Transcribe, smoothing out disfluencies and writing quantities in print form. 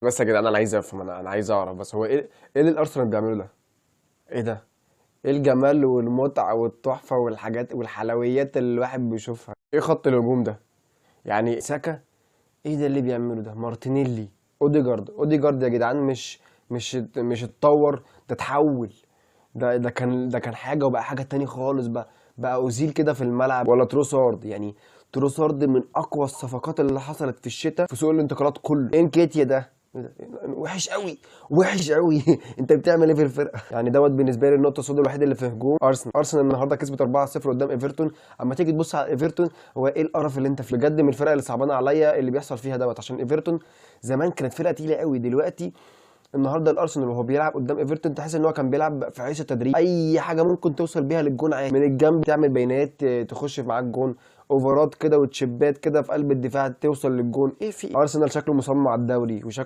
بس يا جدعان انا عايز افهم، انا عايز اعرف بس هو ايه اللي الارسنال بيعمله ده؟ ايه ده؟ ايه الجمال والمتعه والتحفه والحاجات والحلويات اللي الواحد بيشوفها؟ ايه خط الهجوم ده؟ يعني ساكا، ايه ده اللي بيعمله ده؟ مارتينيلي، اوديجارد يا جدعان، مش اتطور، ده اتحول. ده كان حاجه وبقى حاجه تاني خالص بقى اوزيل كده في الملعب، ولا تروسارد يعني. تروسارد من اقوى الصفقات اللي حصلت في الشتاء في سوق الانتقالات كله. انكيتيا ده وحش قوي، وحش قوي. انت بتعمل ايه في الفرقه؟ يعني دوت بالنسبه لي النقطه السوداء الوحيده اللي في هجوم ارسنال النهارده كسبت 4-0 قدام ايفرتون. اما تيجي تبص على ايفرتون، هو ايه القرف اللي انت فيه بجد؟ من الفرق اللي صعبانه عليا اللي بيحصل فيها دوت، عشان ايفرتون زمان كانت فرقه تقيله قوي. دلوقتي النهارده الارسنال وهو بيلعب قدام ايفرتون تحس ان هو كان بيلعب في عيشه تدريب، اي حاجه ممكن توصل بيها للجون عادي من الجنب، تعمل بينات تخش معاك جون، اوفرات كده وتشيبات كده في قلب الدفاع توصل للجون. ايه في ارسنال شكله مصمم على الدوري وشكله